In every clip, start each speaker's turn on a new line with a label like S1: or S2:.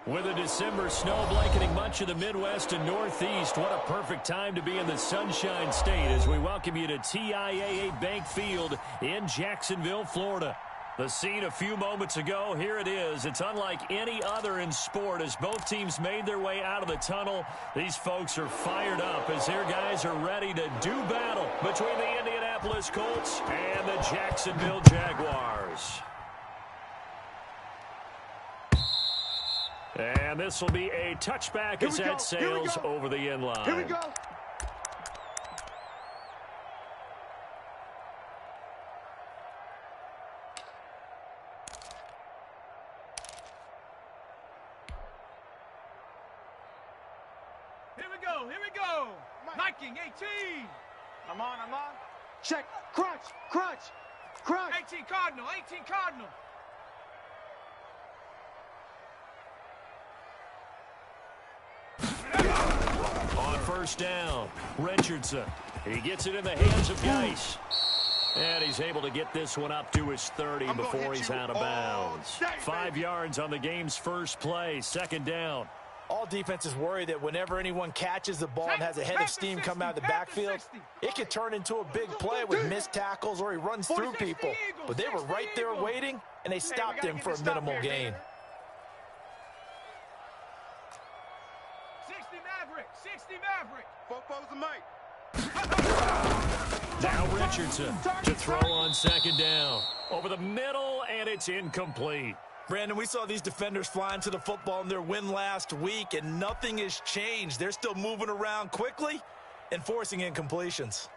S1: With a December snow blanketing much of the Midwest and Northeast, what a perfect time to be in the Sunshine State as we welcome you to TIAA Bank Field in Jacksonville, Florida. The scene a few moments ago, here it is. It's unlike any other in sport as both teams made their way out of the tunnel. These folks are fired up as their guys are ready to do battle between the Indianapolis Colts and the Jacksonville Jaguars. And this will be a touchback as that sails over the end line.
S2: Here we go.
S3: Here we go. Here we go. Viking 18.
S2: I'm on. Check. Crunch.
S3: 18 Cardinal. 18 Cardinal.
S1: On first down, Richardson. He gets it in the hands of Geis. And he's able to get this one up to his 30 before he's out of bounds. 5 yards on the game's first play, second down.
S4: All defenses worry that whenever anyone catches the ball and has a head of steam come out of the backfield, it can turn into a big play with missed tackles or he runs through people. But they were right there waiting, and they stopped him for a minimal gain.
S3: 60 Maverick.
S2: Fofo's a mate.
S1: Now Richardson to throw on second down. Over the middle, and it's incomplete.
S4: Brandon, we saw these defenders flying to the football in their win last week, and nothing has changed. They're still moving around quickly and forcing incompletions.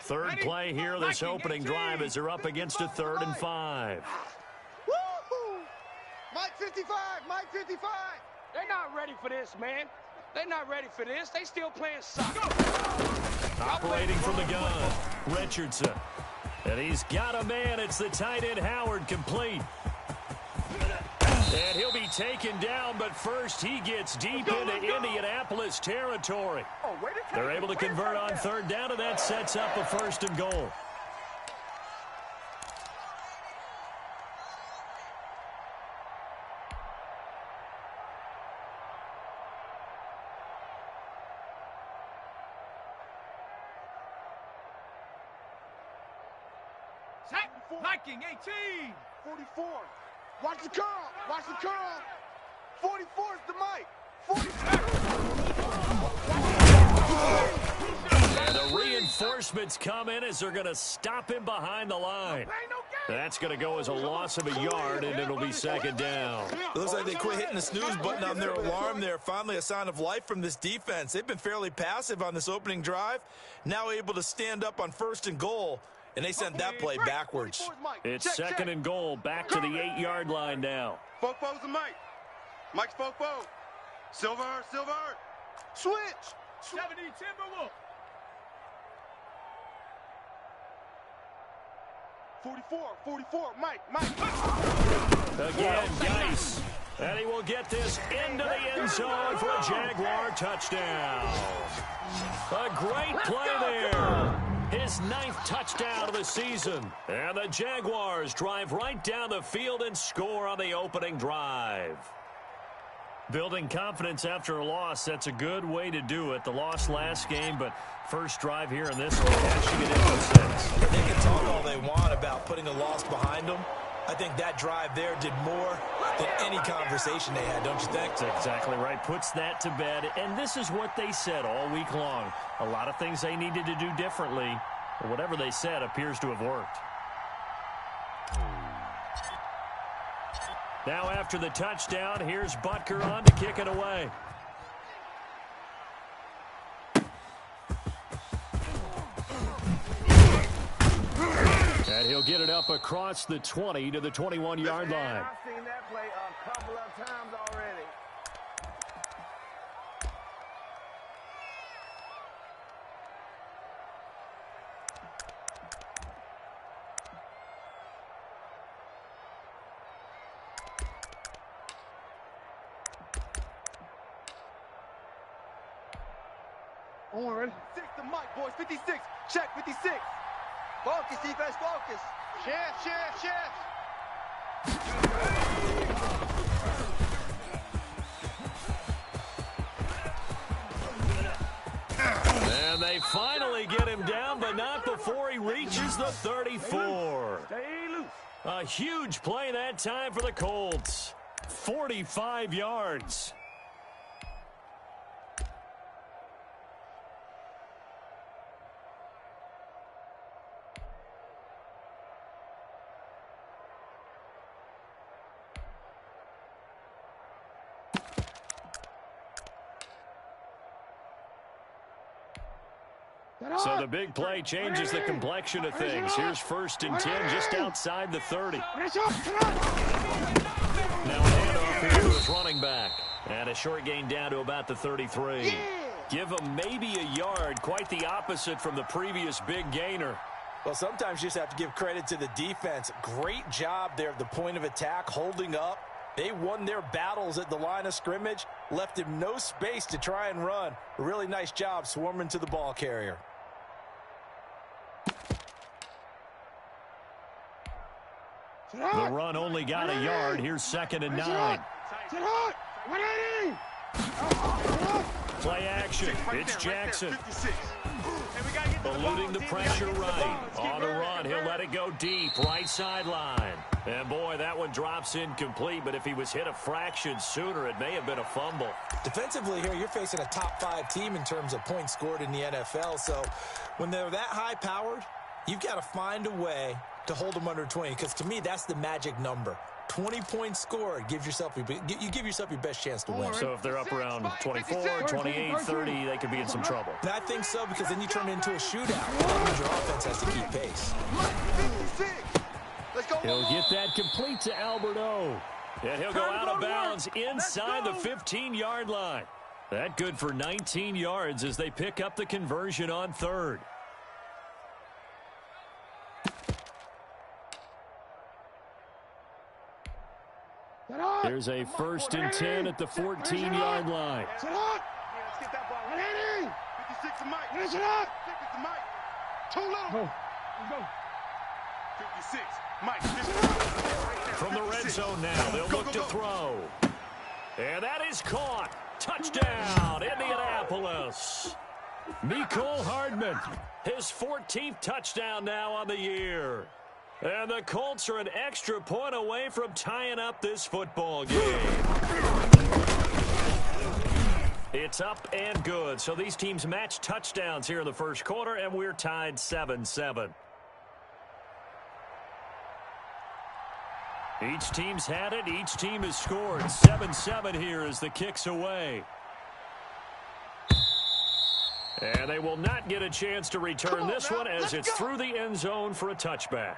S1: Third play here, this opening drive as they're up against a 3rd and 5.
S2: Woo-hoo! Mike 55.
S5: They're not ready for this, man. They're not ready for this. They still playing soccer.
S1: Operating from the gun, Richardson. And he's got a man. It's the tight end, Howard, complete. And he'll be taken down, but first he gets deep into Indianapolis territory. They're able to convert on third down, and that sets up a 1st and goal.
S3: Viking 18.
S2: 44. Watch the curl. 44 is the mic. 44.
S1: And the reinforcements come in as they're going to stop him behind the line. That's going to go as a loss of a yard, and it'll be second down.
S4: It looks like they quit hitting the snooze button on their alarm there. Finally a sign of life from this defense. They've been fairly passive on this opening drive. Now able to stand up on 1st and goal. And they sent that play backwards.
S1: It's second and goal, back to the 8-yard line now.
S2: Fofo's a Mike. Mike's Fofo. Silver. Switch.
S3: 70 Timberwolf.
S2: 44. Mike.
S1: Again, Geis. And he will get this into the end zone for a Jaguar touchdown. A great play there. His 9th touchdown of the season. And the Jaguars drive right down the field and score on the opening drive. Building confidence after a loss, that's a good way to do it. The loss last game, but first drive here in this one, cashing it in for 6.
S4: They can talk all they want about putting a loss behind them. I think that drive there did more than any conversation they had, don't you think?
S1: That's exactly right. Puts that to bed. And this is what they said all week long. A lot of things they needed to do differently. But whatever they said appears to have worked. Now after the touchdown, here's Butker on to kick it away. And he'll get it up across the 20 to the 21-yard line.
S5: I've seen that play a couple of times already.
S2: On. 6 to Mike, boys. 56. Check 56.
S6: Focus, defense, focus.
S2: Shift.
S1: And they finally get him down, but not before he reaches the 34.
S3: Stay loose.
S1: A huge play that time for the Colts. 45 yards. So the big play changes the complexion of things. Here's 1st and 10 just outside the 30. Now a handoff here to his running back. And a short gain down to about the 33. Give him maybe a yard. Quite the opposite from the previous big gainer.
S4: Well, sometimes you just have to give credit to the defense. Great job there at the point of attack, holding up. They won their battles at the line of scrimmage, left him no space to try and run. A really nice job swarming to the ball carrier.
S1: The run only got a yard. Here's 2nd and 9. Play action. It's Jackson. Eluding the pressure right. On the run, he'll let it go deep. Right sideline. And boy, that one drops incomplete, but if he was hit a fraction sooner, it may have been a fumble.
S4: Defensively here, you're facing a top 5 team in terms of points scored in the NFL. So when they're that high-powered, you've got to find a way to hold them under 20, because to me, that's the magic number. 20 points scored, you give yourself your best chance to win.
S1: So if they're up around 24, 28, 30, they could be in some trouble.
S4: And I think so, because then you turn it into a shootout. That means your offense has to keep pace.
S1: He'll get that complete to Alberto. And he'll go out of bounds inside the 15-yard line. That good for 19 yards as they pick up the conversion on 3rd. There's a 1st and 10 at the 14-yard line.
S2: 56 to Mike. 56 to Mike. Too little.
S3: Go.
S2: 56. Mike.
S1: From the red zone now, they'll look to throw. And that is caught. Touchdown, Indianapolis. Mecole Hardman, his 14th touchdown now on the year. And the Colts are an extra point away from tying up this football game. It's up and good. So these teams match touchdowns here in the first quarter, and we're tied 7-7. Each team's had it. Each team has scored. 7-7 here as the kick's away. And they will not get a chance to return this one as it's through the end zone for a touchback.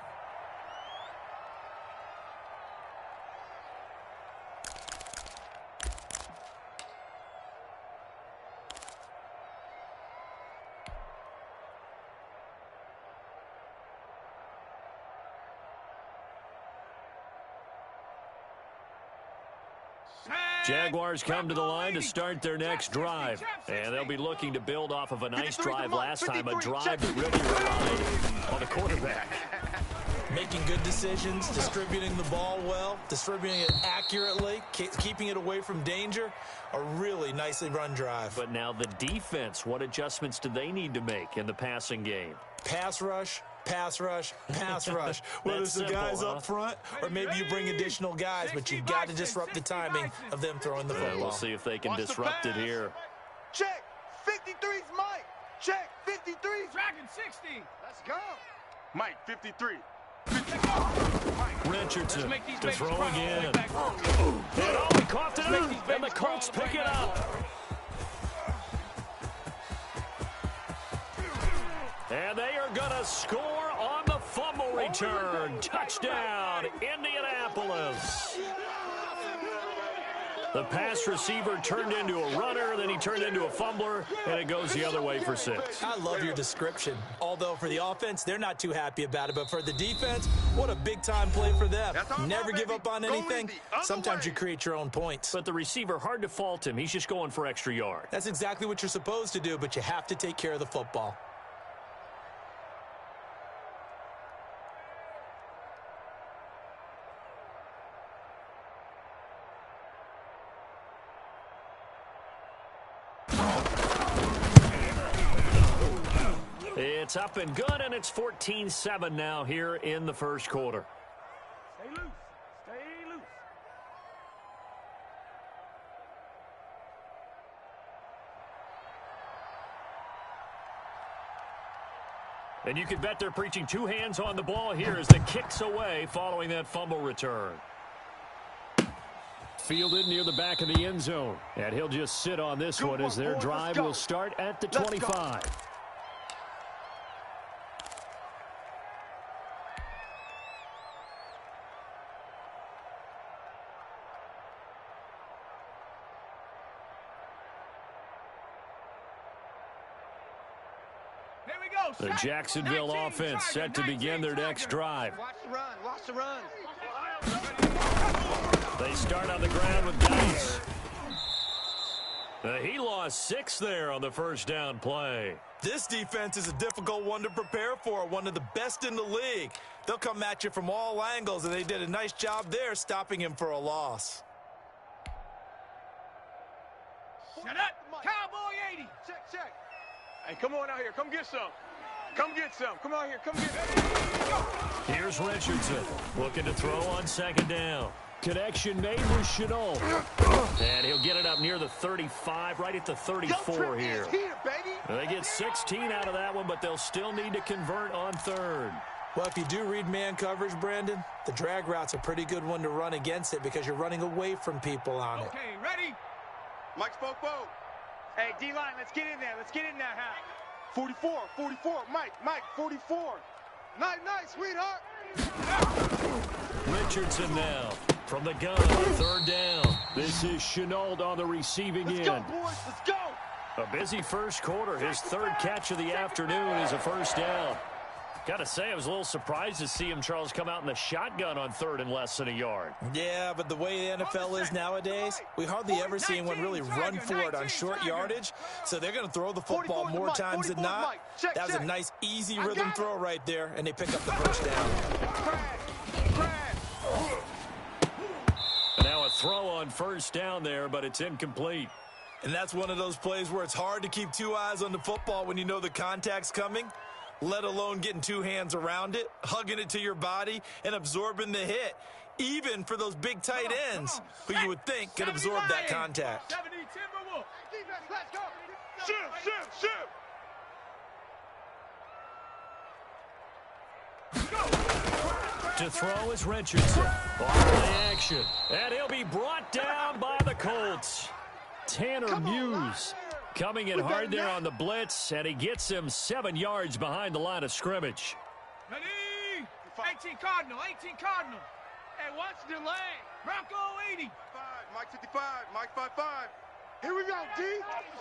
S1: Jaguars come to the line to start their next drive. And they'll be looking to build off of a nice drive last time, a drive that really relied on the quarterback.
S4: Making good decisions, distributing the ball well, distributing it accurately, keeping it away from danger. A really nicely run drive.
S1: But now the defense, what adjustments do they need to make in the passing game?
S4: Pass rush, pass rush, pass rush. Whether it's the guys up front or maybe you bring additional guys, but you've got to disrupt the timing of them throwing the football.
S1: We'll see if they can disrupt it here.
S2: Check. 53's Mike. Check. 53.
S3: Dragon 60.
S2: Let's go. Mike, 53.
S1: Richardson to throw again. And he coughed it up, and the Colts pick it up. And they are going to score on the fumble return. Touchdown, Indianapolis. The pass receiver turned into a runner, then he turned into a fumbler, and it goes the other way for 6.
S4: I love your description. Although for the offense, they're not too happy about it. But for the defense, what a big-time play for them. Never give up on anything. Sometimes you create your own points.
S1: But the receiver, hard to fault him. He's just going for extra yard.
S4: That's exactly what you're supposed to do, but you have to take care of the football.
S1: it's up and good, and it's 14-7 now here in the first quarter.
S3: Stay loose. Stay loose.
S1: And you can bet they're preaching two hands on the ball here as the kick's away following that fumble return. Fielded near the back of the end zone. And he'll just sit on this one as their drive will start at the 25.
S3: Here we go.
S1: The Jacksonville offense set to begin their next drive.
S5: Watch the run. Watch the run.
S1: They start on the ground with Dice. He lost 6 there on the first down play.
S4: This defense is a difficult one to prepare for, one of the best in the league. They'll come at you from all angles, and they did a nice job there stopping him for a loss.
S3: Shut up. Cowboy 80.
S5: Check. Hey, come on out here. Come get some. Come get some. Come out here. Come get some.
S1: Here's Richardson looking to throw on second down. Connection made with Chenault. And he'll get it up near the 35, right at the 34 here. They get 16 out of that one, but they'll still need to convert on third.
S4: Well, if you do read man coverage, Brandon, the drag route's a pretty good one to run against it because you're running away from people on it.
S3: Okay, ready?
S2: Mike's Popo.
S5: Hey, D-line, let's get in there. Let's get in there, Hal.
S2: 44. Mike, 44. Nice, sweetheart.
S1: Richardson now from the gun, third down. This is Chenault on the receiving end.
S5: Let's go, boys. Let's go.
S1: A busy first quarter. His third catch of the afternoon is a first down. Got to say, I was a little surprised to see him, Charles, come out in the shotgun on third and less than a yard.
S4: Yeah, but the way the NFL is nowadays, we hardly ever see anyone really run for it on short yardage, so they're going to throw the football more times than not. That was a nice, easy rhythm throw right there, and they pick up the first down.
S1: And now a throw on first down there, but it's incomplete.
S4: And that's one of those plays where it's hard to keep two eyes on the football when you know the contact's coming, let alone getting two hands around it, hugging it to your body, and absorbing the hit, even for those big tight ends who you would think could absorb that contact.
S3: 70 Timberwolves.
S2: Defense, let's go. Shoot.
S1: To throw is Richardson. Off the action. And he'll be brought down by the Colts. Tanner Muse coming in hard there on the blitz, and he gets him 7 yards behind the line of scrimmage.
S3: Ready? 18 Cardinal.
S5: Hey, watch the delay.
S3: Bronco 80.
S2: Mike 55. Mike 55. Here we go, D.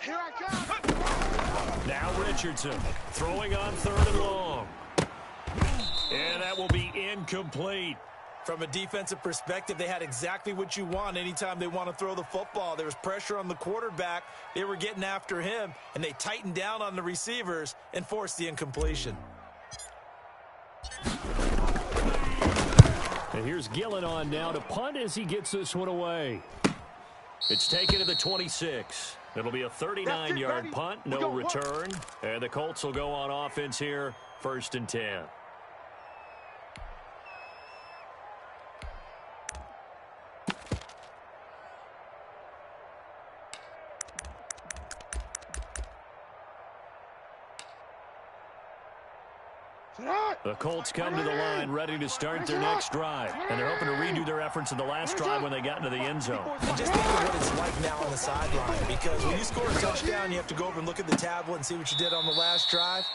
S2: Here I come.
S1: Now Richardson throwing on third and long. And that will be incomplete.
S4: From a defensive perspective, they had exactly what you want anytime they want to throw the football. There was pressure on the quarterback. They were getting after him, and they tightened down on the receivers and forced the incompletion.
S1: And here's Gillen on now to punt as he gets this one away. It's taken to the 26. It'll be a 39-yard punt, no return. And the Colts will go on offense here, 1st and 10. The Colts come to the line ready to start their next drive. And they're hoping to redo their efforts in the last drive when they got into the end zone.
S4: And just think of what it's like now on the sideline. Because when you score a touchdown, you have to go over and look at the tablet and see what you did on the last drive.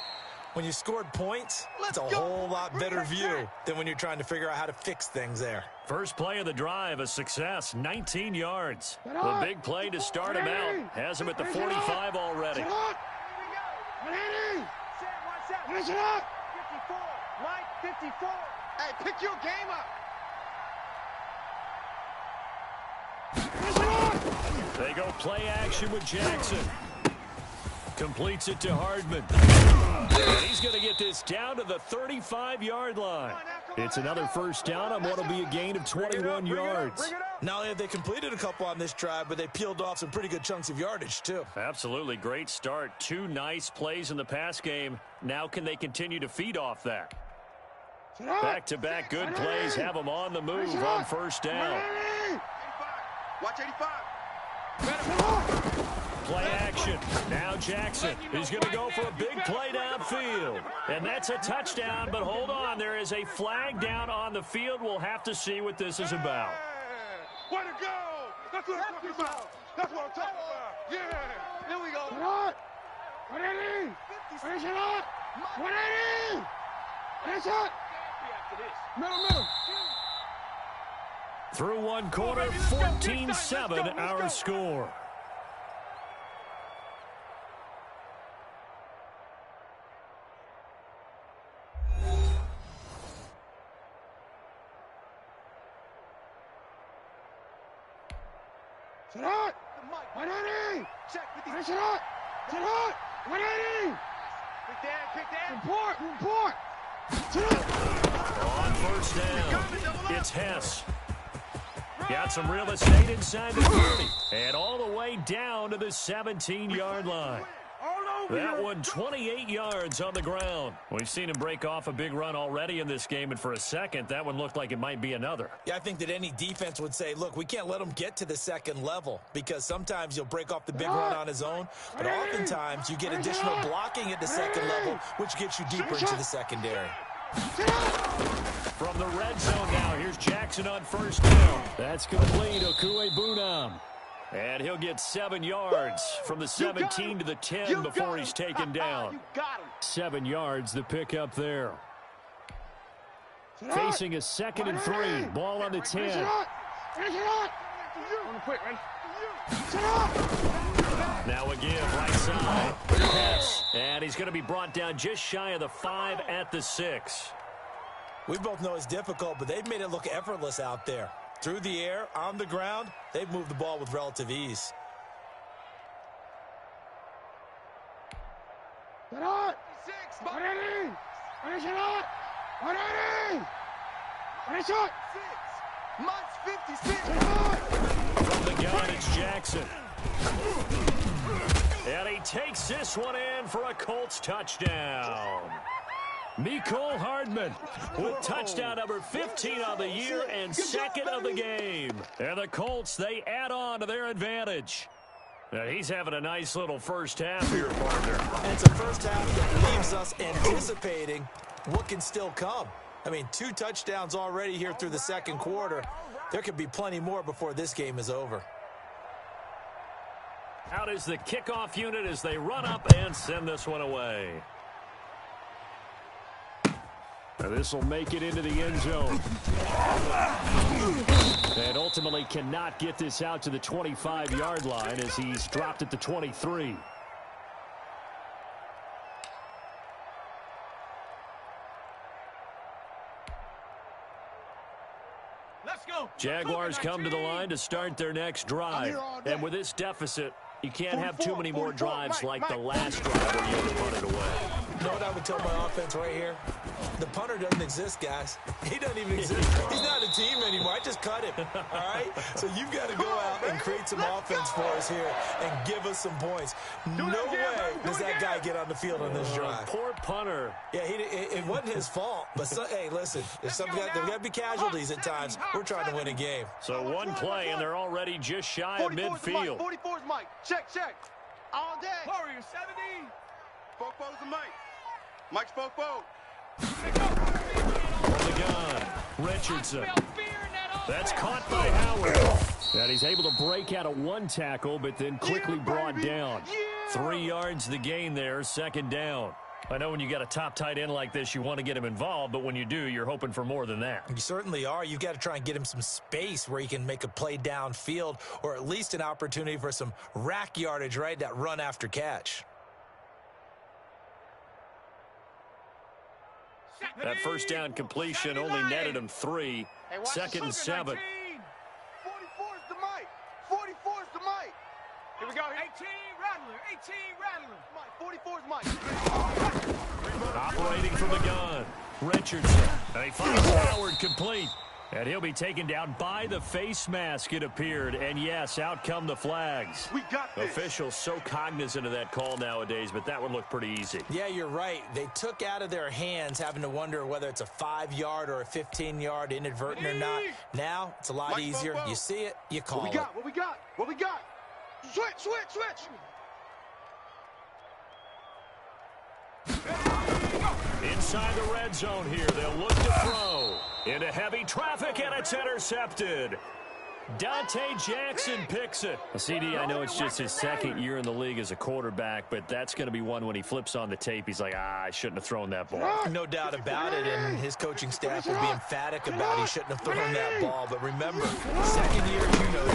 S4: When you scored points, it's a whole lot better view than when you're trying to figure out how to fix things there.
S1: First play of the drive, a success, 19 yards. The big play to start him out. Has him at the 45 already.
S2: Finish it up.
S5: 54. Mike 54.
S2: Hey, pick your game up.
S1: They go play action with Jackson. Completes it to Hardman. And he's going to get this down to the 35-yard line. It's another first down on what will be a gain of 21 yards.
S5: Bring it up.
S4: Not only have they completed a couple on this drive, but they peeled off some pretty good chunks of yardage, too.
S1: Absolutely. Great start. 2 nice plays in the pass game. Now can they continue to feed off that? Back-to-back good plays have them on the move on first down.
S2: 85. Watch 85.
S1: Play action. Now Jackson is going to go for a big play downfield. And that's a touchdown, but hold on. There is a flag down on the field. We'll have to see what this is about.
S2: Way to go! That's what I'm talking about. That's what I'm talking about. Yeah.
S3: Here we go.
S2: 180. Finish it up. 180. Finish it. Middle.
S1: Through one quarter, 14-7 our score.
S2: Sit out. 180. Finish it up. Sit out. 180.
S3: Pick that.
S2: Report. Sit out.
S1: On first down, it's Hess. Got some real estate inside the 30. And all the way down to the 17-yard line. That one 28 yards on the ground. We've seen him break off a big run already in this game, and for a second, that one looked like it might be another.
S4: Yeah, I think that any defense would say, look, we can't let him get to the second level because sometimes he'll break off the big run on his own, but oftentimes you get additional blocking at the second level, which gets you deeper into the secondary.
S1: From the red zone now, here's Jackson on first down. That's complete, Okuebunam. And he'll get 7 yards from the 17 to the 10 before he's taken down. 7 yards, the pickup there. Facing a 2nd and 3. Ball on the 10. Now again, right side. Pass. And he's going to be brought down just shy of the 5 at the 6.
S4: We both know it's difficult, but they've made it look effortless out there. Through the air, on the ground, they've moved the ball with relative ease.
S2: Get out! 180! Finish it up! 180! Finish it!
S3: 56!
S1: From the gun, it's Jackson. And he takes this one in for a Colts touchdown. Mecole Hardman with touchdown number 15 on the year and 2nd of the game. And the Colts, they add on to their advantage. Now, he's having a nice little first half here, partner.
S4: And it's a first half that leaves us anticipating what can still come. I mean, 2 touchdowns already here through the second quarter. There could be plenty more before this game is over.
S1: Out is the kickoff unit as they run up and send this one away. Now this will make it into the end zone. And ultimately cannot get this out to the 25-yard line as he's dropped at the 23.
S3: Let's go.
S1: Jaguars come to the line to start their next drive. And with this deficit, you can't have too many more drives like the last drive where you had to punt it away.
S4: You know what I would tell my offense right here? The punter doesn't exist, guys. He doesn't even exist. He's not a team anymore. I just cut him, all right? So you've got to go out and create some offense for us here and give us some points. No way does that guy get on the field on this drive.
S1: Poor punter.
S4: Yeah, it wasn't his fault. But, hey, listen, there's got to be casualties at times. We're trying to win a game.
S1: So one play, and they're already just shy of midfield.
S2: 44's Mike. Check. All day.
S3: Warrior 70.
S2: Fofo's the Mike. Mike's Fofo.
S1: On the gun, Richardson. That's caught by Howard. And he's able to break out of 1 tackle, but then quickly brought down. 3 yards the gain there, 2nd down. I know when you got a top tight end like this, you want to get him involved, but when you do, you're hoping for more than that.
S4: You certainly are. You've got to try and get him some space where he can make a play downfield or at least an opportunity for some rack yardage, right? That run after catch.
S1: That first down completion only netted him 3. 2nd and 7.
S2: 44's the Mike. 44's the Mike.
S3: Here we go. 18 Rattler.
S2: Mike, 44's Mike.
S1: Operating from the gun, Richardson. And he finds Howard complete. And he'll be taken down by the face mask, it appeared. And, yes, out come the flags.
S2: We got this.
S1: Officials so cognizant of that call nowadays, but that would look pretty easy.
S4: Yeah, you're right. They took out of their hands having to wonder whether it's a 5-yard or a 15-yard inadvertent or not. Now, it's a lot easier. You see it, you call it.
S2: What we got? What we got? Switch.
S1: Inside the red zone here, they'll look to throw. Into heavy traffic, and it's intercepted. Dante Jackson picks it. CD, I know it's just his second year in the league as a quarterback, but that's going to be one when he flips on the tape. He's like, I shouldn't have thrown that ball.
S4: No doubt about it, and his coaching staff will be emphatic about he shouldn't have thrown that ball. But remember, second year, you know,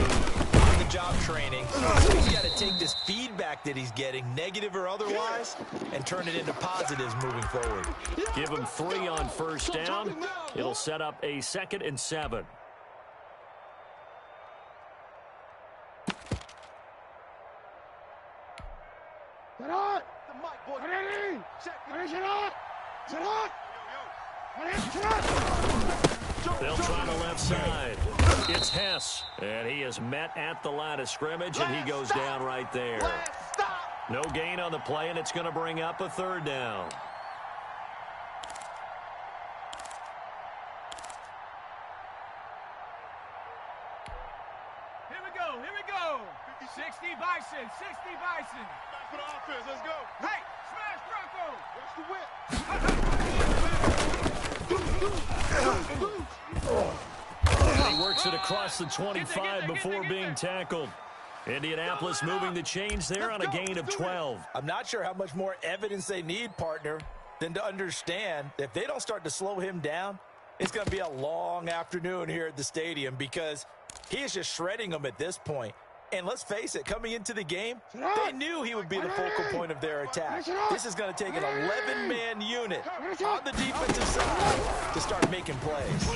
S4: on the job training, so he's got to take this feedback that he's getting, negative or otherwise, and turn it into positives moving forward.
S1: Give him 3 on first down. It'll set up a 2nd and 7. They'll try the left side. It's Hess, and he is met at the line of scrimmage, and he goes down right there. No gain on the play, and it's going to bring up a 3rd down.
S3: Here we go. 60 Bison.
S2: Back for the offense. Let's go.
S3: Hey, smash Bronco.
S1: And he works it across the 25 before being tackled. Indianapolis moving the chains there on a gain of 12.
S4: I'm not sure how much more evidence they need, partner, than to understand that if they don't start to slow him down, it's going to be a long afternoon here at the stadium because he is just shredding them at this point. And let's face it, coming into the game, they knew he would be the focal point of their attack. This is going to take an 11-man unit on the defensive side to start making plays.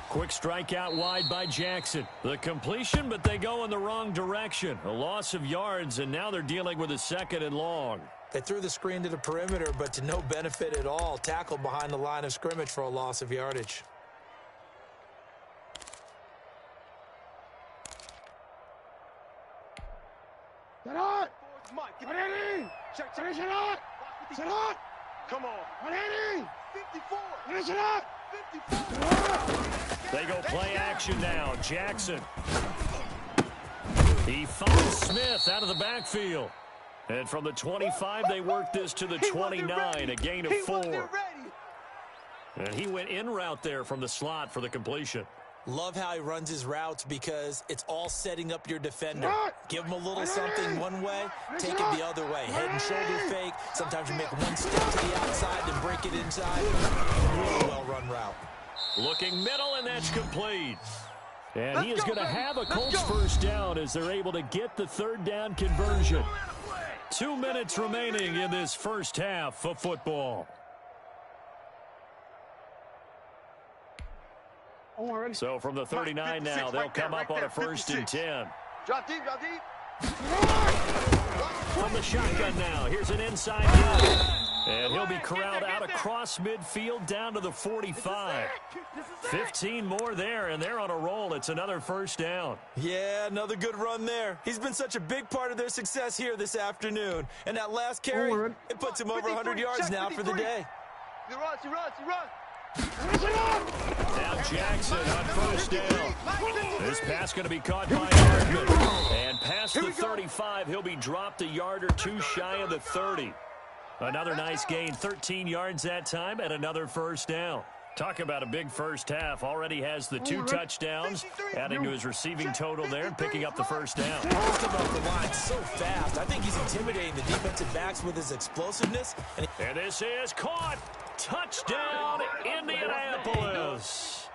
S1: Quick strike out wide by Jackson. The completion, but they go in the wrong direction. A loss of yards, and now they're dealing with a 2nd and long.
S4: They threw the screen to the perimeter, but to no benefit at all. Tackled behind the line of scrimmage for a loss of yardage.
S2: Come on. 54.
S1: They go play action now. Jackson. He finds Smith out of the backfield. And from the 25, they work this to the 29, a gain of 4. And he went in route there from the slot for the completion.
S4: Love how he runs his routes because it's all setting up your defender. Give him a little something one way, take it the other way. Head and shoulder fake. Sometimes you make one step to the outside and break it inside. Really well-run route.
S1: Looking middle, and that's complete. And he is going to have a Colts first down as they're able to get the 3rd down conversion. 2 minutes remaining in this first half of football. So from the 39 now, they'll come up on a 1st and 10.
S2: Drop deep.
S1: From the shotgun now, here's an inside hit. And he'll be corralled out across midfield down to the 45. 15 more there, and they're on a roll. It's another 1st down.
S4: Yeah, another good run there. He's been such a big part of their success here this afternoon. And that last carry, it puts him over 100 yards now for the day.
S2: He runs.
S1: Now Jackson on 1st down. This pass going to be caught by Hardman. And past the 35, he'll be dropped a yard or 2 shy of the 30. Another nice gain, 13 yards that time, and another 1st down. Talk about a big first half. Already has the 2 touchdowns, adding to his receiving total there and picking up the 1st down.
S4: He's coming off the line so fast. I think he's intimidating the defensive backs with his explosiveness.
S1: And this is caught. Touchdown, Indianapolis.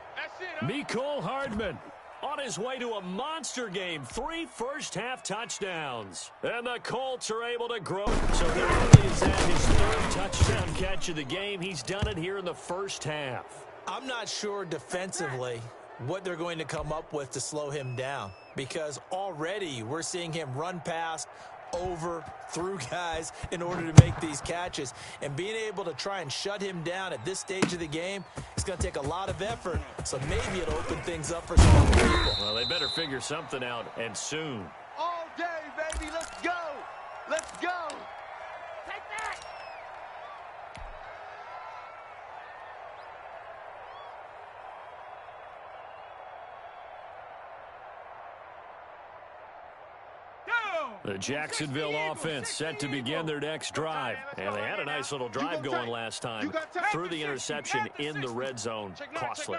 S1: Mecole Hardman on his way to a monster game. 3 first-half touchdowns. And the Colts are able to grow. So there he is at his 3rd touchdown catch of the game. He's done it here in the first half.
S4: I'm not sure defensively what they're going to come up with to slow him down, because already we're seeing him run past over through guys in order to make these catches. And being able to try and shut him down at this stage of the game, it's going to take a lot of effort. So maybe it'll open things up for some other people.
S1: Well, they better figure something out, and soon.
S2: All day, baby. Let's go. Let's go.
S3: Take that!
S1: The Jacksonville offense set to begin their next drive. And they had a nice little drive going last time. Threw the interception in the red zone. Costly.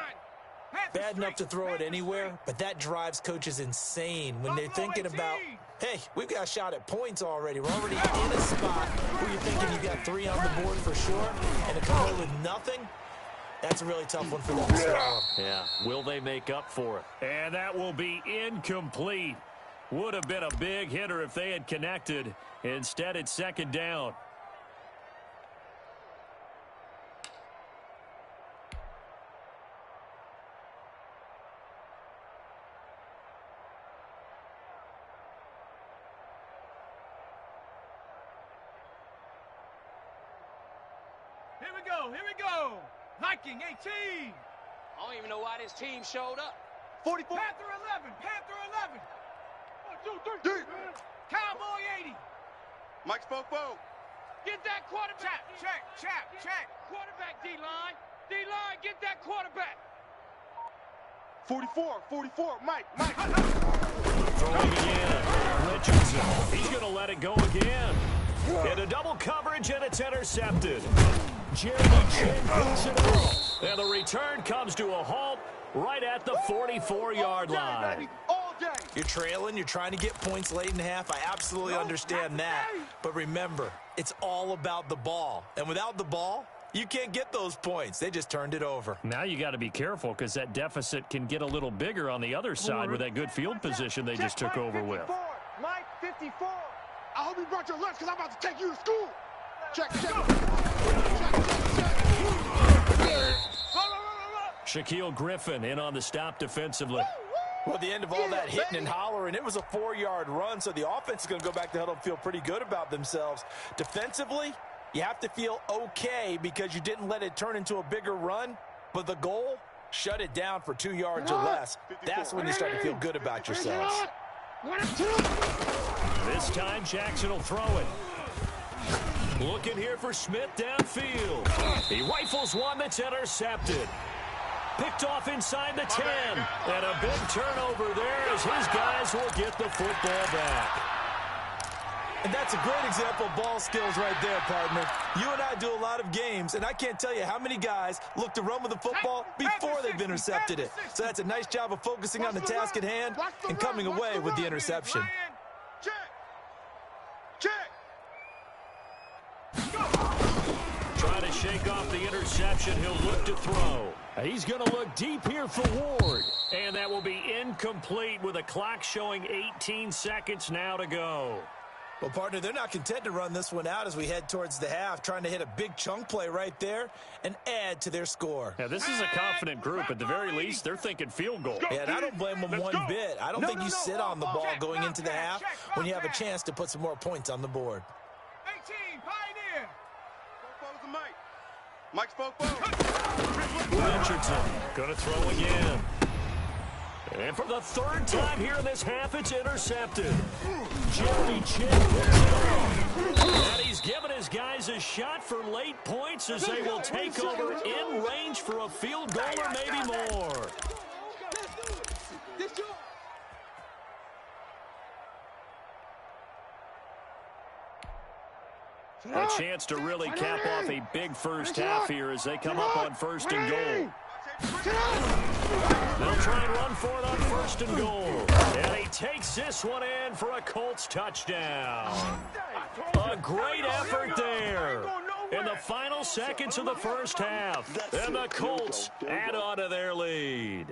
S4: Bad enough to throw it anywhere, but that drives coaches insane when they're thinking about, hey, we've got a shot at points already. We're already in a spot where you're thinking you got 3 on the board for sure, and to come away with nothing, that's a really tough one for them to swallow.
S1: Yeah, will they make up for it? And that will be incomplete. Would have been a big hitter if they had connected. Instead, it's second down.
S3: Here we go, here we go. Viking 18.
S6: I don't even know why this team showed up.
S2: 44.
S3: Panther 11, Panther 11.
S2: 1, 2, 3.
S3: Cowboy 80.
S2: Mike's fofo.
S6: Get that quarterback.
S3: Check.
S6: Quarterback, D-line. D-line, get that quarterback.
S2: 44. Mike.
S1: Throwing again. Richardson. He's going to let it go again. Into double coverage, and it's intercepted. Jeremy Chin picks it up. And the return comes to a halt right at the 44-yard line.
S2: All day.
S4: You're trailing, you're trying to get points late in the half. I absolutely understand that. But remember, it's all about the ball. And without the ball, you can't get those points. They just turned it over.
S1: Now you got to be careful because that deficit can get a little bigger on the other side with that good field position they just took over with.
S2: Mike 54. I hope you brought your lunch because I'm about to take you to school. Check.
S1: Shaquille Griffin in on the stop defensively.
S4: Well, at the end of all that hitting and hollering, it was a 4-yard run, so the offense is going to go back to huddle and feel pretty good about themselves. Defensively, you have to feel okay because you didn't let it turn into a bigger run, but the goal, shut it down for 2 yards or less. That's when you start to feel good about yourselves.
S1: This time, Jackson will throw it. Looking here for Smith downfield. He rifles one that's intercepted. Picked off inside the 10. And a big turnover there as his guys will get the football back.
S4: And that's a great example of ball skills right there, partner. You and I do a lot of games, and I can't tell you how many guys look to run with the football before they've intercepted it. So that's a nice job of focusing on the task at hand and coming away with the interception.
S2: Check.
S1: Trying to shake off the interception. He'll look to throw. He's going to look deep here for Ward. And that will be incomplete with a clock showing 18 seconds now to go.
S4: Well, partner, they're not content to run this one out as we head towards the half, trying to hit a big chunk play right there and add to their score.
S1: Yeah, this is a confident group. At the very least, they're thinking field goal.
S4: Yeah, and I don't blame them one bit. I don't think you sit on the ball going into the half when you have a chance to put some more points on the board.
S3: 18, Pioneer.
S2: Fofo's the Mike. Mike's fofo.
S1: Richardson going to throw again. And for the third time here in this half, it's intercepted. Jeremy Chin picks it up. And he's given his guys a shot for late points as they will take over in range for a field goal or maybe more. A chance to really cap off a big first half here as they come up on first and goal. They'll try and run for it on first and goal. And he takes this one in for a Colts touchdown. A great effort there in the final seconds of the first half. And the Colts add on to their lead.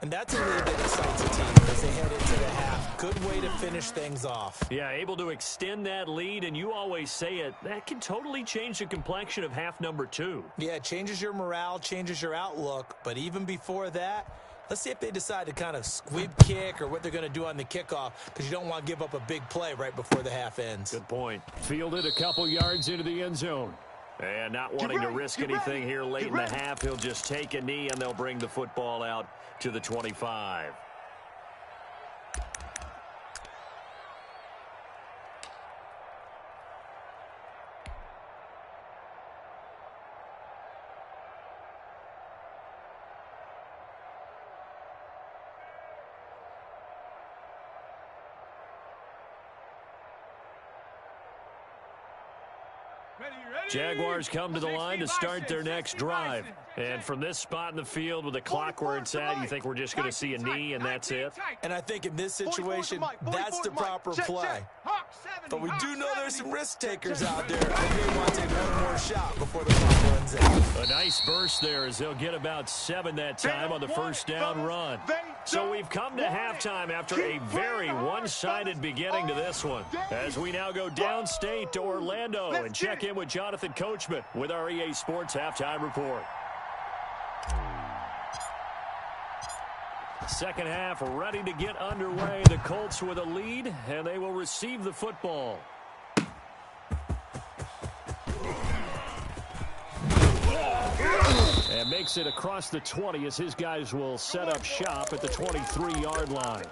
S4: And that's a lead that excites a team as they head into the half. Good way to finish things off.
S1: Yeah, able to extend that lead, and you always say it, that can totally change the complexion of half number 2.
S4: Yeah, it changes your morale, changes your outlook, but even before that, Let's see if they decide to kind of squib kick or what they're going to do on the kickoff, because you don't want to give up a big play right before the half ends.
S1: Good point. Fielded a couple yards into the end zone. And not wanting to risk anything here late in the half, he'll just take a knee, and they'll bring the football out to the 25. Jaguars come to the line to start their next drive. And from this spot in the field with the clock where it's at, you think we're just going to see a knee and that's it?
S4: And I think in this situation, that's the proper play. But we do know there's some risk takers out there. They want to take one more shot before the clock runs out.
S1: A nice burst there as they'll get about 7 that time on the first down run. So we've come to halftime after a very one-sided beginning to this one. As we now go downstate to Orlando and check in with Jonathan Coachman with our EA Sports Halftime Report. Second half ready to get underway. The Colts with a lead, and they will receive the football. And makes it across the 20 as his guys will set up shop at the 23-yard line.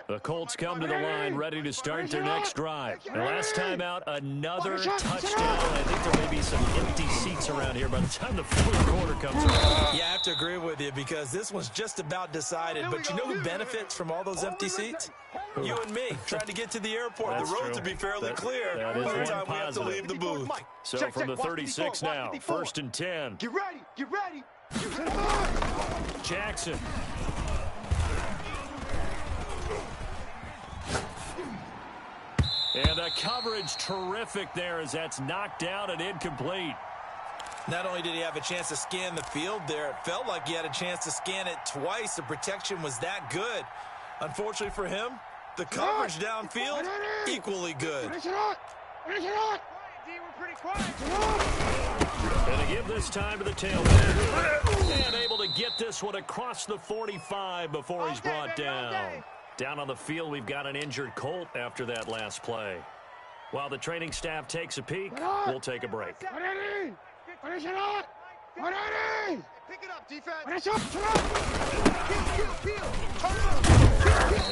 S1: The Colts come to the line ready to start their next drive. And last time out, another touchdown. I think there may be some empty seats around here by the time the fourth quarter comes around.
S4: Yeah, I have to agree with you because this one's just about decided. But you know who benefits from all those empty seats? You and me, trying to get to the airport.
S1: That's
S4: the road
S1: true.
S4: to be fairly clear
S1: that
S4: by
S1: is
S4: the
S1: one
S4: time we have to
S1: positive.
S4: leave the booth.
S1: So from the 36 now, 1st and 10.
S2: Get ready. Get ready.
S1: Jackson. And the coverage terrific there as that's knocked down and incomplete.
S4: Not only did he have a chance to scan the field there, it felt like he had a chance to scan it twice. The protection was that good. Unfortunately for him, the coverage downfield, equally good.
S1: And to give this time to the tailback. And able to get this one across the 45 before he's brought down. Down on the field, we've got an injured Colt after that last play. While the training staff takes a peek, we'll take a break.
S2: Pick it up, defense.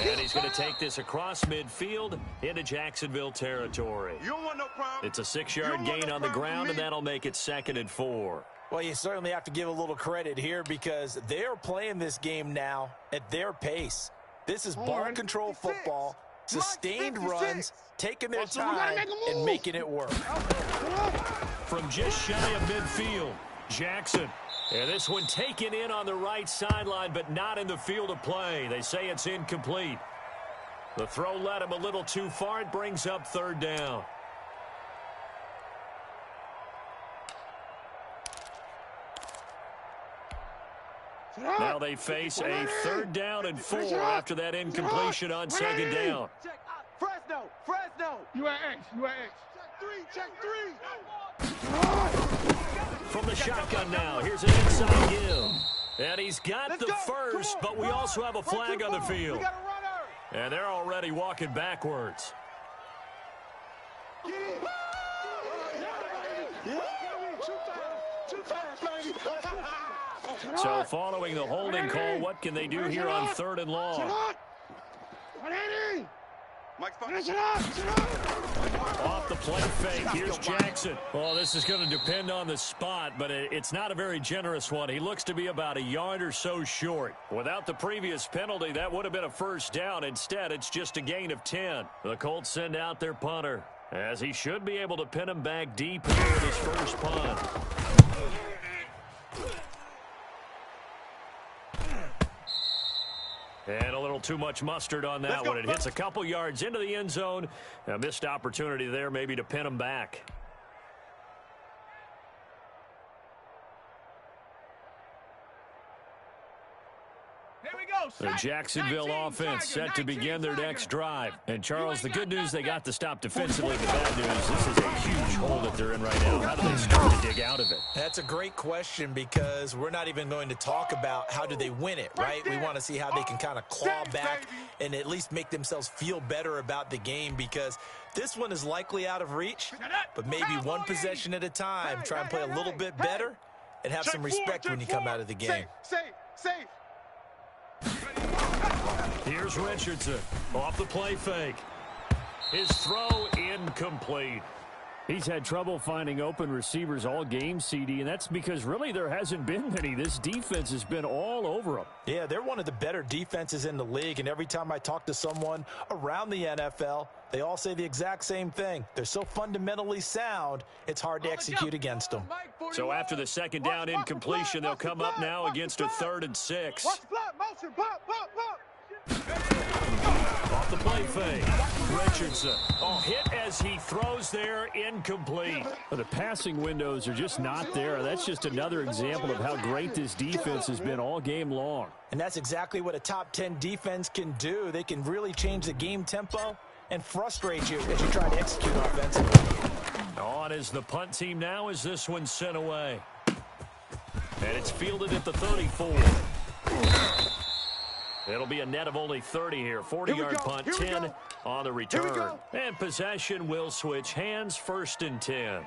S1: And he's going to take this across midfield into Jacksonville territory.
S2: You don't want no problem.
S1: It's a 6-yard gain on the ground, and that'll make it 2nd and 4.
S4: Well, you certainly have to give a little credit here because they're playing this game now at their pace. This is ball control football, sustained runs, taking their time and making it work.
S1: From just shy of midfield, Jackson. And this one taken in on the right sideline, but not in the field of play. They say it's incomplete. The throw led him a little too far. It brings up 3rd down. Now they face a 3rd down and 4 after that incompletion on 2nd down.
S2: Fresno. You at X. Check 3.
S1: From the shotgun now, here's an inside give. And he's got the first, but we also have a flag on the field. And they're already walking backwards. So following the holding call, what can they do here on 3rd and long? Off the play fake, here's Jackson. Well, this is going to depend on the spot, but it's not a very generous one. He looks to be about a yard or so short. Without the previous penalty, that would have been a 1st down. Instead, it's just a gain of 10. The Colts send out their punter, as he should be able to pin him back deep here with his first punt. And a little too much mustard on that one. It hits a couple yards into the end zone. A missed opportunity there maybe to pin him back. The Jacksonville offense set to begin their next drive. And, Charles, the good news, they got to stop defensively. The bad news, this is a huge hole that they're in right now. How do they start to dig out of it?
S4: That's a great question because we're not even going to talk about how do they win it, right? We want to see how they can kind of claw back and at least make themselves feel better about the game because this one is likely out of reach, but maybe one possession at a time. Try and play a little bit better and have some respect when you come out of the game.
S2: Safe.
S1: Here's Richardson off the play fake. His throw incomplete. He's had trouble finding open receivers all game, CD, and that's because really there hasn't been many. This defense has been all over them.
S4: Yeah, they're one of the better defenses in the league, and every time I talk to someone around the NFL, they all say the exact same thing. They're so fundamentally sound, it's hard to execute against them.
S1: So after the second down incompletion, they'll come up now against a 3rd and 6.
S2: Watch the block, motion, pop.
S1: Off the play fake. Richardson. Hit as he throws there, incomplete. The passing windows are just not there. That's just another example of how great this defense has been all game long.
S4: And that's exactly what a top 10 defense can do. They can really change the game tempo and frustrate you as you try to execute offensively.
S1: On is the punt team now as this one's sent away. And it's fielded at the 34. It'll be a net of only 30 here. 40-yard punt, 10 on the return. And possession will switch hands, 1st and 10.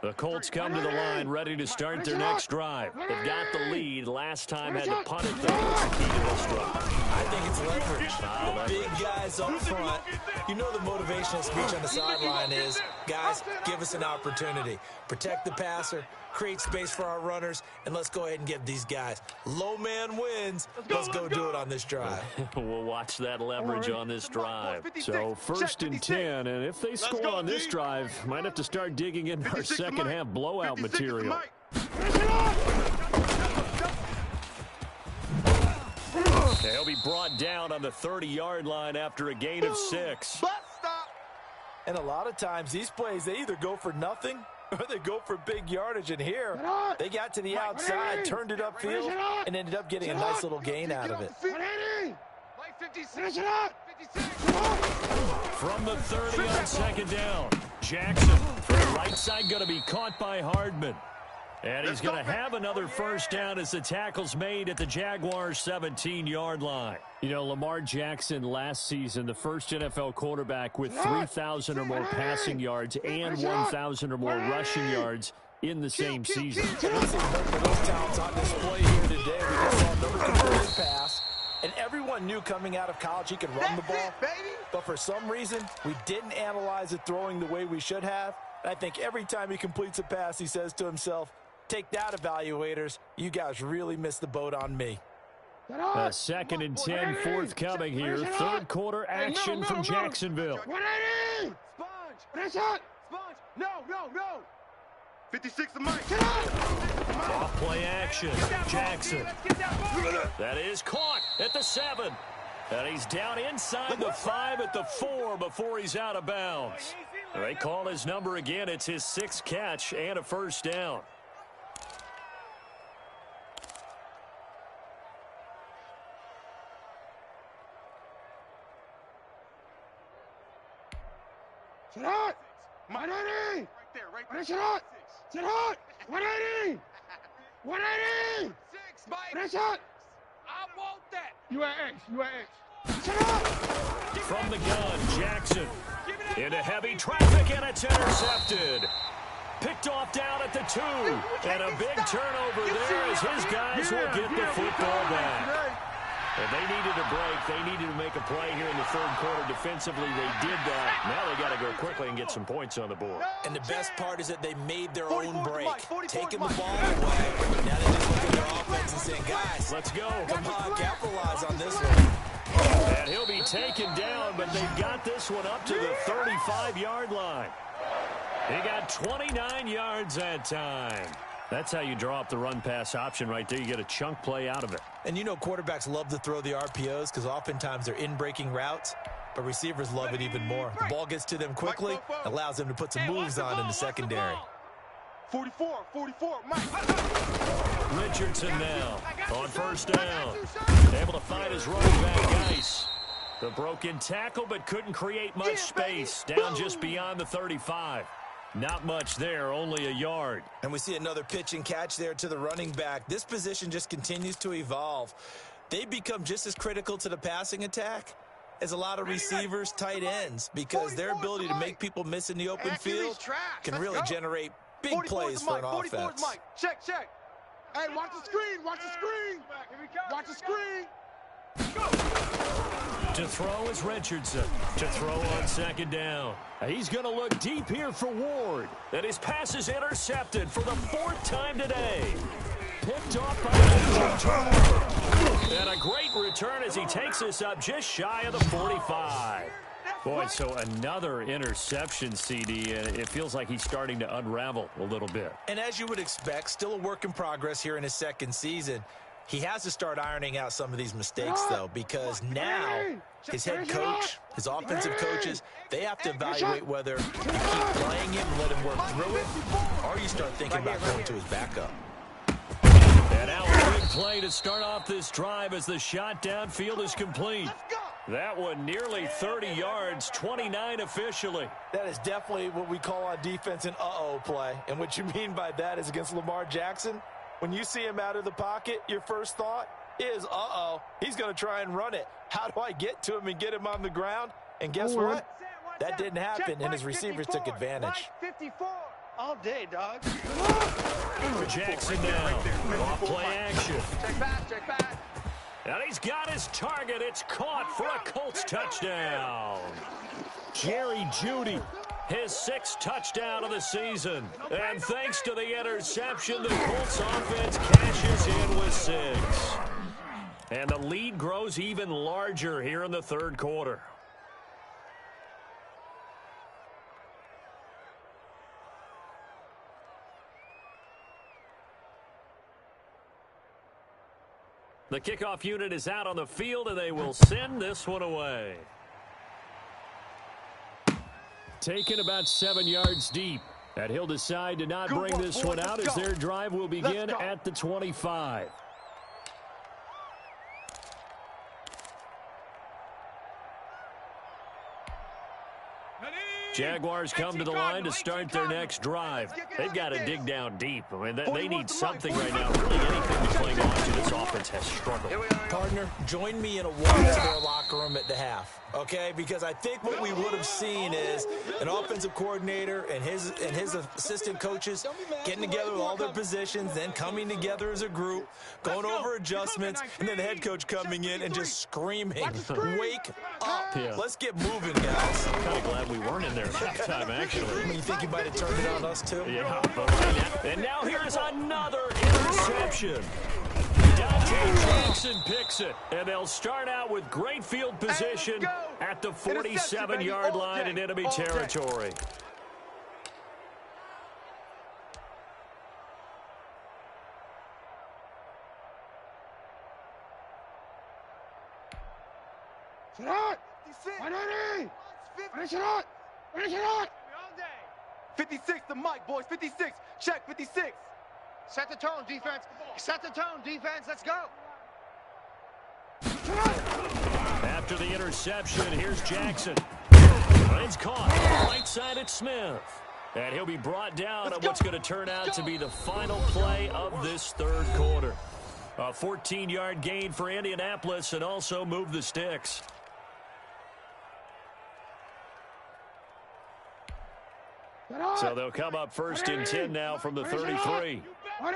S1: The Colts come to the line ready to start their next drive. They've got the lead. Last time had to punt it, though. What's the key to this drive?
S4: I think it's leverage. The big guys up front. You know the motivational speech on the sideline is, guys, give us an opportunity. Protect the passer, create space for our runners, and let's go ahead and give these guys. Low man wins. Let's go do it on this drive.
S1: We'll watch that leverage on this drive. So 1st and 10, and if they score on this drive, might have to start digging into our second half blowout material. He'll be brought down on the 30-yard line after a gain of 6.
S4: And a lot of times these plays, they either go for nothing or they go for big yardage. And here, they got to the outside, turned it upfield, and ended up getting a nice little gain out of it.
S1: From the 30 on 2nd down, Jackson from the right side going to be caught by Hardman. And he's going to have another 1st down as the tackle's made at the Jaguars' 17-yard line. You know, Lamar Jackson last season, the first NFL quarterback with 3,000 or more passing yards and 1,000 or more rushing yards in the same season.
S4: Those talents on display here today. We just saw another completed pass. And everyone knew coming out of college he could run the ball. But for some reason, we didn't analyze it throwing the way we should have. And I think every time he completes a pass, he says to himself, take that, evaluators. You guys really missed the boat on me.
S1: 2nd and 10 forthcoming here. 3rd quarter action from Jacksonville.
S2: Sponge. No. 56 to Mike.
S1: Off play action. Jackson. That is caught at the 7. And he's down inside the 5 at the 4 before he's out of bounds. They call his number again. It's his 6th catch and a 1st down.
S2: Sit hot! 180! Right there. Sit hot! 180! 180!
S6: 6, Mike.
S2: Press hot!
S6: I want that.
S2: You are X. Sit hot!
S1: From the gun, Jackson into heavy traffic, and it's intercepted. Picked off down at the 2. And a big turnover there as his guys will get the football back. And they needed a break. They needed to make a play here in the 3rd quarter. Defensively, they did that. Now they got to go quickly and get some points on the board.
S4: And the best part is that they made their own break, taking the ball away. Now they just look at their offense and saying, guys,
S1: let's go.
S4: Come on, capitalize on this one.
S1: And he'll be taken down, but they've got this one up to the 35-yard line. He got 29 yards that time. That's how you draw up the run-pass option right there. You get a chunk play out of it.
S4: And you know quarterbacks love to throw the RPOs because oftentimes they're in-breaking routes, but receivers love it even more. The ball gets to them quickly, allows them to put some moves on in the secondary.
S2: 44, Mike.
S1: Richardson now on first down. Able to find his running back, Geis. The broken tackle, but couldn't create much space. Down just beyond the 35. Not much there, only a yard.
S4: And we see another pitch and catch there to the running back. This position just continues to evolve. They become just as critical to the passing attack as a lot of receivers, tight ends, because their ability to make people miss in the open field can really generate big plays for an offense.
S2: Check. Hey, watch the screen. Watch the screen.
S1: To throw is Richardson. To throw on second down. He's going to look deep here for Ward. And his pass is intercepted for the fourth time today. Picked off by the turnover. And a great return as he takes us up just shy of the 45. Boy, so another interception, CD, and it feels like he's starting to unravel a little bit.
S4: And as you would expect, still a work in progress here in his second season. He has to start ironing out some of these mistakes, though, because now his head coach, his offensive coaches, they have to evaluate whether you keep playing him and let him work through it, or you start thinking about going to his backup.
S1: And now a big play to start off this drive as the shot downfield is complete. That one nearly 30 yards, 29 officially.
S4: That is definitely what we call on defense an uh-oh play. And what you mean by that is against Lamar Jackson, when you see him out of the pocket, your first thought is, uh-oh, he's going to try and run it. How do I get to him and get him on the ground? And guess what? That didn't happen, and his receivers took advantage.
S6: 54. All day, dog.
S1: For Jackson now. Off play action.
S6: Check back.
S1: And he's got his target. It's caught for a Colts touchdown. Jerry Jeudy, his sixth touchdown of the season. And thanks to the interception, the Colts offense cashes in with 6. And the lead grows even larger here in the third quarter. The kickoff unit is out on the field, and they will send this one away. Taken about 7 yards deep. And he'll decide to not bring this one out as their drive will begin at the 25. Jaguars come to the line to start their next drive. They've got to dig down deep. I mean, they need something right now. Really anything to cling on to. This offense has struggled.
S4: Partner, join me in a walk to their locker room at the half, okay? Because I think what we would have seen is an offensive coordinator and his assistant coaches getting together with all their positions, then coming together as a group, going over adjustments, and then the head coach coming in and just screaming, wake up.
S1: Yeah.
S4: Let's get moving, guys.
S1: I'm kind of glad we weren't in there at halftime, actually.
S4: You think he might have turned it on us, too?
S1: Yeah. And now here's another interception. Dante Jackson picks it, and they'll start out with great field position at the 47-yard line in enemy territory.
S2: Finish it out!
S5: 56 to Mike, boys. 56. Check, 56.
S6: Set the tone, defense. Set the tone, defense. Let's go.
S1: After the interception, here's Jackson. It's caught. Right side at Smith. And he'll be brought down on what's going to turn out to be the final play of this third quarter. A 14-yard gain for Indianapolis and also move the sticks. So they'll come up first and 10 now from the 33. And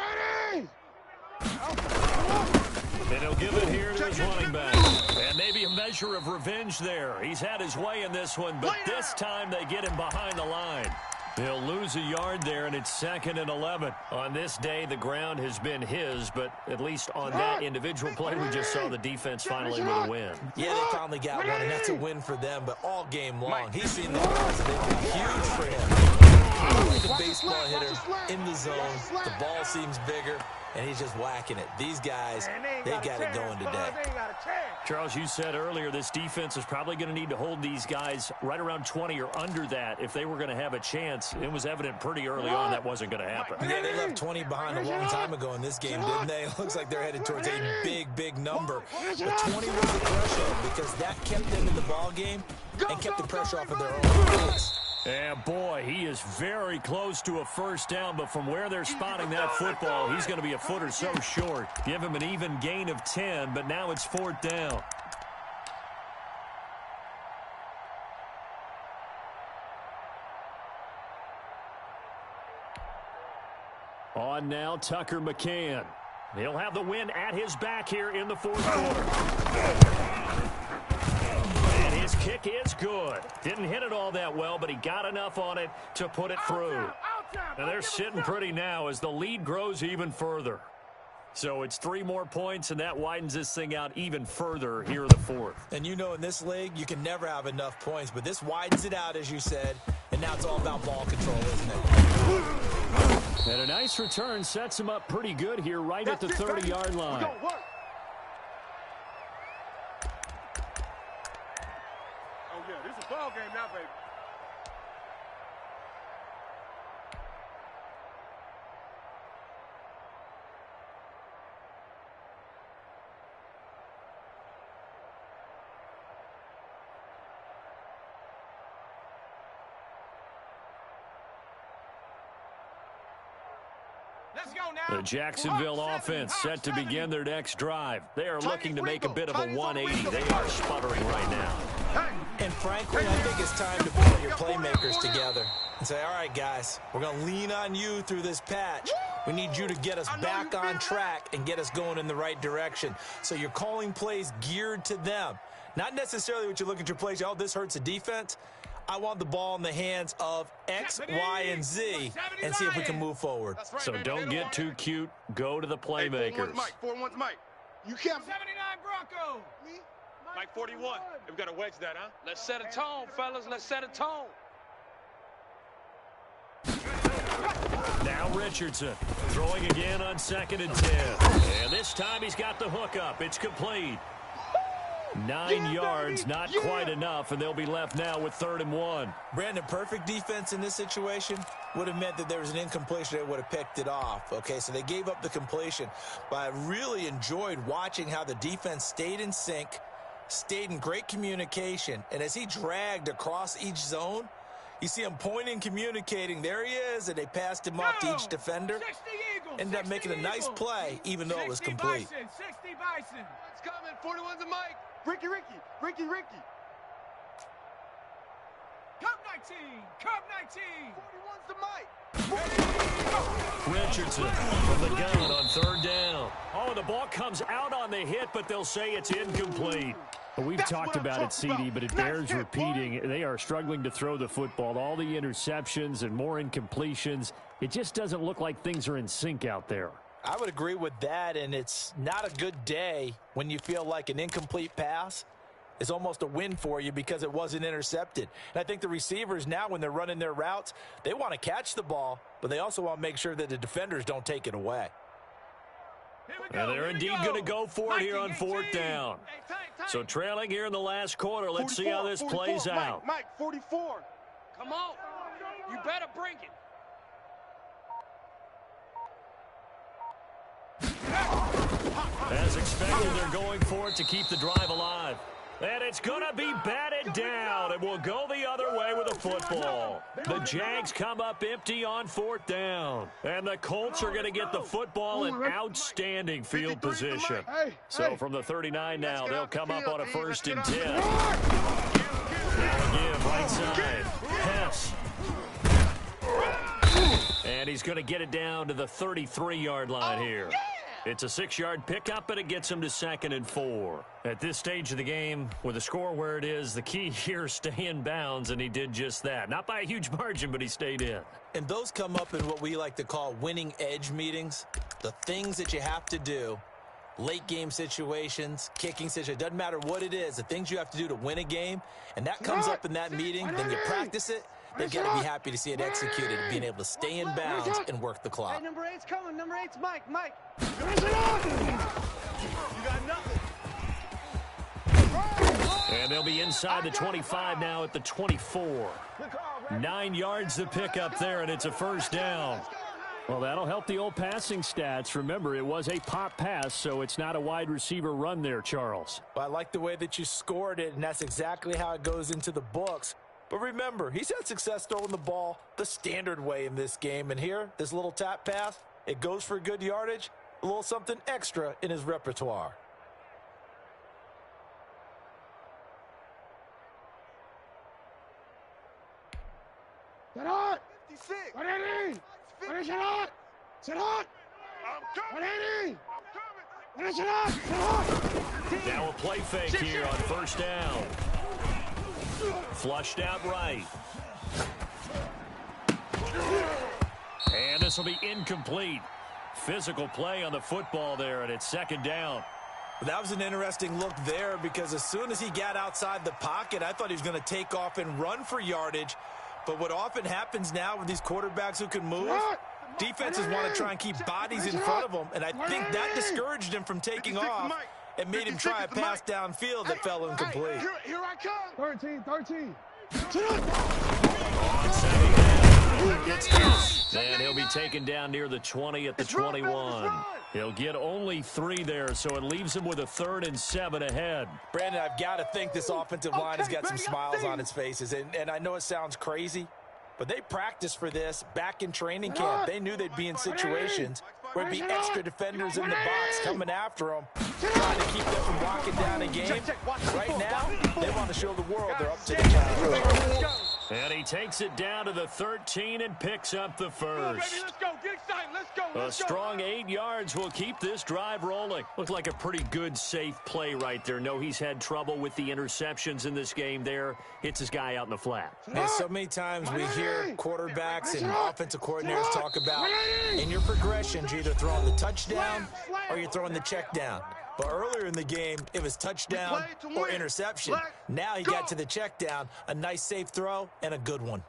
S1: he'll give it here to his running back. And maybe a measure of revenge there. He's had his way in this one, but this time they get him behind the line. He'll lose a yard there, and it's 2nd and 11. On this day, the ground has been his, but at least on that individual play, we just saw the defense finally with a win.
S4: Yeah, they finally got one, and that's a win for them, but all game long, he's seen the positive. Huge for him. Like a baseball hitter in the zone. The ball seems bigger, and he's just whacking it. These guys, they got it going today.
S1: Charles, you said earlier this defense is probably going to need to hold these guys right around 20 or under that if they were going to have a chance. It was evident pretty early on that wasn't going to happen.
S4: Yeah, they left 20 behind a long time ago in this game, didn't they? It looks like they're headed towards a big, big number. But 20 was the threshold because that kept them in the ball game and kept the pressure off of their own defense.
S1: And boy, he is very close to a first down, but from where they're spotting that football, he's going to be a foot or so short. Give him an even gain of 10, but now it's 4th down. On now, Tucker McCann. He'll have the win at his back here in the 4th quarter. And his kick is good. Didn't hit it all that well, but he got enough on it to put it through. Now they're sitting pretty now as the lead grows even further. So it's 3 more points, and that widens this thing out even further here in the 4th.
S4: And you know in this league, you can never have enough points, but this widens it out, as you said, and now it's all about ball control, isn't it?
S1: And a nice return sets him up pretty good here right at the 30-yard line.
S2: Oh, yeah, this is a ball game now, baby.
S3: Let's go now.
S1: The Jacksonville offense set to begin their next drive. They are looking to make a bit of a 180. They are sputtering right now.
S4: And frankly, I think it's time to pull your playmakers together and say, all right, guys, we're going to lean on you through this patch. We need you to get us back on track and get us going in the right direction. So you're calling plays geared to them. Not necessarily what you look at your plays, oh, this hurts the defense. I want the ball in the hands of X, Y, and Z and see if we can move forward.
S2: Right,
S1: So don't get too cute. Go to the playmakers.
S2: Hey, 4-1's Mike. You can't.
S3: 79 Bronco.
S5: Mike 41. We've got to wedge that, huh?
S6: Let's set a tone, fellas. Let's set a tone.
S1: Now Richardson throwing again on 2nd and 10. And this time he's got the hook up. It's complete. 9 yards, not quite enough, and they'll be left now with 3rd and 1.
S4: Brandon, perfect defense in this situation would have meant that there was an incompletion. They would have picked it off. Okay, so they gave up the completion. But I really enjoyed watching how the defense stayed in sync, stayed in great communication, and as he dragged across each zone, you see him pointing, communicating. There he is, and they passed him off to each defender. Ended up making a nice play, even though it was complete.
S3: 60 Bison.
S2: It's coming. 41's a Mike. Ricky.
S3: Cup 19. Cup 19.
S2: 41's the Mike.
S1: Richardson from the gun on 3rd down. Oh, the ball comes out on the hit, but they'll say it's incomplete. Well, we've talked about it, CD, but it bears repeating. They are struggling to throw the football. All the interceptions and more incompletions. It just doesn't look like things are in sync out there.
S4: I would agree with that, and it's not a good day when you feel like an incomplete pass is almost a win for you because it wasn't intercepted. And I think the receivers now, when they're running their routes, they want to catch the ball, but they also want to make sure that the defenders don't take it away.
S1: And they're indeed going to go for it here on 4th down. So trailing here in the last quarter. Let's see how this plays out.
S2: Mike, 44.
S6: Come on. You better bring it.
S1: As expected, they're going for it to keep the drive alive. And it's going to be batted down, and we'll go the other way with a football. The Jags come up empty on 4th down. And the Colts are going to get the football in outstanding field position. So from the 39 now, they'll come up on a 1st and 10. Now again, right side. Hess. And he's going to get it down to the 33-yard line here. It's a 6-yard pickup, but it gets him to 2nd and 4. At this stage of the game, with the score where it is, the key here, stay in bounds, and he did just that. Not by a huge margin, but he stayed in.
S4: And those come up in what we like to call winning edge meetings. The things that you have to do, late game situations, kicking situations, doesn't matter what it is, the things you have to do to win a game, and that comes up in that meeting, then you practice it, they've got to be happy to see it executed, being able to stay in bounds and work the clock.
S3: Hey, number 8's coming. Number 8's Mike. Mike.
S5: You got nothing.
S1: And they'll be inside the 25 now at the 24. 9 yards to pick up there, and it's a first down. Well, that'll help the old passing stats. Remember, it was a pop pass, so it's not a wide receiver run there, Charles.
S4: Well, I like the way that you scored it, and that's exactly how it goes into the books. But remember, he's had success throwing the ball the standard way in this game. And here, this little tap pass, it goes for good yardage, a little something extra in his repertoire.
S2: Sit hot!
S5: 56.
S2: 180! Finish it hot! Sit hot!
S5: I'm coming.
S2: 180!
S5: I'm coming.
S2: Finish it hot! Sit hot!
S1: Now a play fake here on first down. Flushed out right. And this will be incomplete. Physical play on the football there, and it's second down.
S4: That was an interesting look there because as soon as he got outside the pocket, I thought he was going to take off and run for yardage. But what often happens now with these quarterbacks who can move, defenses want to try and keep bodies in front of them, and I think that discouraged him from taking off and made him try a pass downfield that fell incomplete.
S2: Here I come! 13.
S1: On second down, it's Tuff. And he'll be taken down near the 20 at the 21. He'll get only 3 there, so it leaves him with a 3rd and 7 ahead.
S4: Brandon, I've got to think this offensive line has got some smiles on its faces. And I know it sounds crazy, but they practiced for this back in training camp. They knew they'd be in situations where it'd be extra defenders in the box coming after them, trying to keep them from walking down a game. Right now, they want to show the world they're up to the challenge.
S1: And he takes it down to the 13 and picks up the first.
S5: Let's go. Get excited. Let's go.
S1: A strong 8 yards will keep this drive rolling. Looked like a pretty good, safe play right there. No, he's had trouble with the interceptions in this game there. Hits his guy out in the flat.
S4: And so many times we hear quarterbacks and offensive coordinators talk about in your progressions, you're either throwing the touchdown or you're throwing the check down. But earlier in the game, it was touchdown or interception. Now he got to the check down, a nice safe throw, and a good one.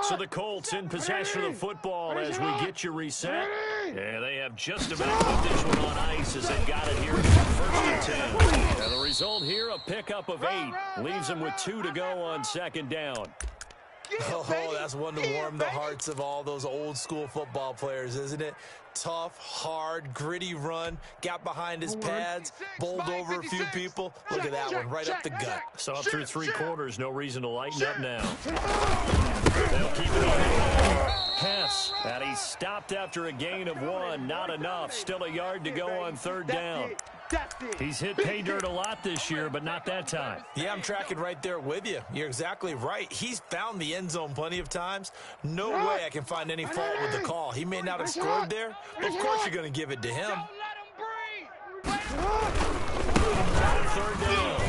S1: So the Colts in possession of the football as we get you reset. Yeah, they have just about put this one on ice as they've got it here at 1st and 10. And the result here, a pickup of 8. Leaves them with 2 to go on second down.
S4: Oh, that's one to warm the hearts of all those old school football players, isn't it? Tough, hard, gritty run, got behind his pads, bowled over a few people. Look at that one, right up the gut.
S1: So up through 3 quarters, no reason to lighten up now. They'll keep it on. Hess, and he stopped after a gain of 1. Not enough. Still a yard to go on 3rd down. He's hit pay dirt a lot this year, but not that time.
S4: Yeah, I'm tracking right there with you. You're exactly right. He's found the end zone plenty of times. No way I can find any fault with the call. He may not have scored there, but of course you're going to give it to him.
S6: Don't let him breathe.
S1: 3rd down.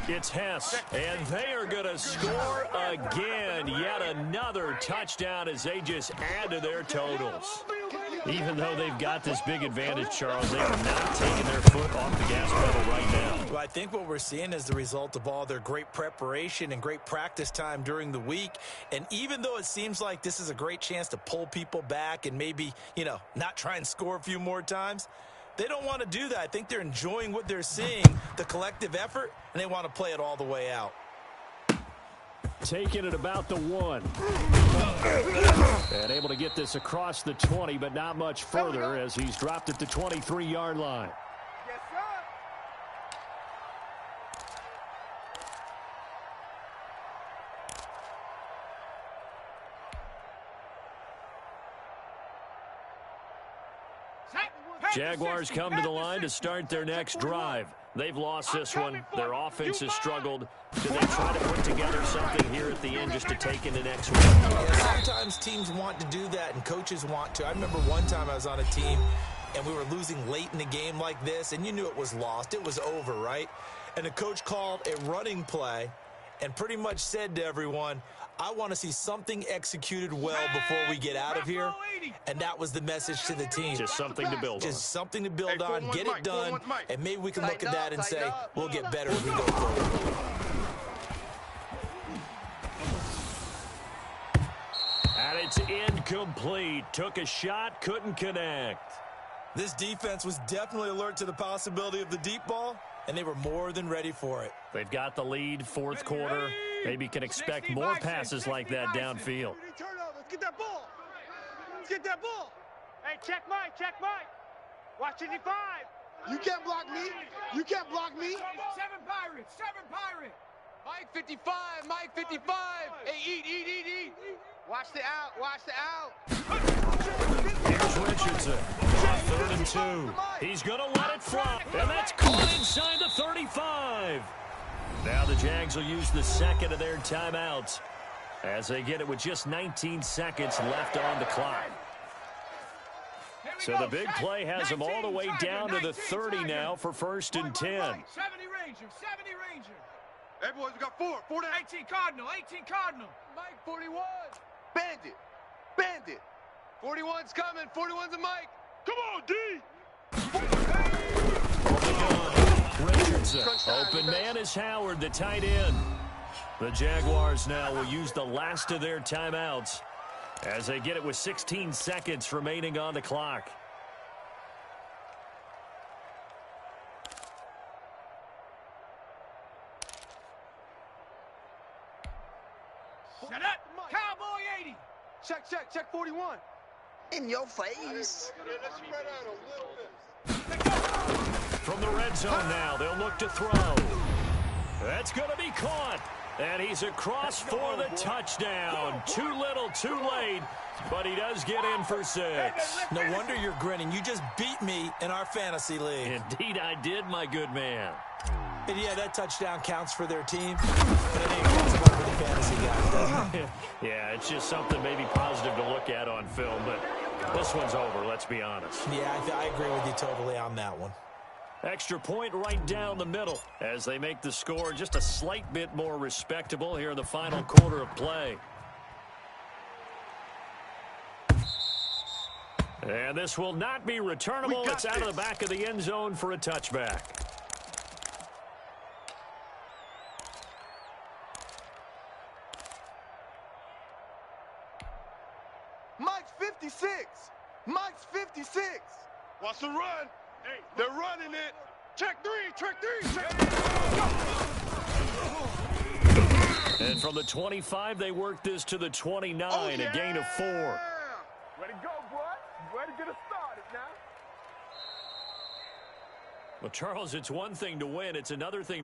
S1: It's Hess, and they are going to score again. Yet another touchdown as they just add to their totals. Even though they've got this big advantage, Charles, they are not taking their foot off the gas pedal right now.
S4: Well, I think what we're seeing is the result of all their great preparation and great practice time during the week. And even though it seems like this is a great chance to pull people back and maybe, not try and score a few more times, they don't want to do that. I think they're enjoying what they're seeing, the collective effort, and they want to play it all the way out.
S1: Taking it about the 1. And able to get this across the 20, but not much further as he's dropped at the 23-yard line.
S5: Yes, sir.
S1: Jaguars come to the line to start their next drive. They've lost this one. Their offense has struggled. Do they try to put together something here at the end just to take in the next one?
S4: Yeah, sometimes teams want to do that and coaches want to. I remember one time I was on a team and we were losing late in a game like this, and you knew it was lost. It was over, right? And the coach called a running play and pretty much said to everyone, I want to see something executed well before we get out of here. And that was the message to the team.
S1: Just something to build on.
S4: Just something to build on, get it done, and maybe we can look at that and say, we'll get better as we go forward.
S1: It's incomplete. Took a shot, couldn't connect.
S4: This defense was definitely alert to the possibility of the deep ball, and they were more than ready for it.
S1: They've got the lead, fourth quarter. Maybe can expect more passes like that downfield.
S2: Let's get that ball. Let's get that ball.
S6: Hey, check Mike, check Mike. Watch 55.
S2: You can't block me. You can't block me.
S3: 7 Pirates, 7 Pirates.
S6: Mike 55, Mike 55. Hey, eat. Watch the out, watch the out.
S1: Here's Richardson. 3rd and 2. He's going to let it fly. And that's caught inside the 35. Now the Jags will use the second of their timeouts as they get it with just 19 seconds left on the clock. So the big play has them all the way down to the 30 now for 1st and 10.
S3: 70 Ranger, 70 Ranger.
S2: Hey, boys, we got 4 down.
S3: 18 Cardinal, 18 Cardinal.
S6: Mike 41. Bandit. 41's coming, 41's a Mike.
S2: Come on, D.
S1: Richardson. Open man is Howard, the tight end. The Jaguars now will use the last of their timeouts as they get it with 16 seconds remaining on the clock.
S3: Shut up, Cowboy 80.
S6: Check 41.
S2: In your face. Let's spread out a little bit.
S1: From the red zone now, they'll look to throw. That's going to be caught. And he's across for the touchdown. Too little, too late, but he does get in for 6.
S4: No wonder you're grinning. You just beat me in our fantasy league.
S1: Indeed I did, my good man.
S4: And yeah, that touchdown counts for their team, but I think it counts more for the fantasy guys, doesn't it?
S1: Yeah, it's just something maybe positive to look at on film, but this one's over, let's be honest.
S4: Yeah, I agree with you totally on that one.
S1: Extra point right down the middle as they make the score just a slight bit more respectable here in the final quarter of play. And this will not be returnable. It's out of the back of the end zone for a touchback.
S6: Mike's 56. Mike's 56.
S2: Watch the run. Hey, they're running it. Check 3.
S1: And from the 25, they work this to the 29, a gain of 4.
S5: Ready to go, boy. Ready to get us started now.
S1: Well, Charles, it's one thing to win. It's another thing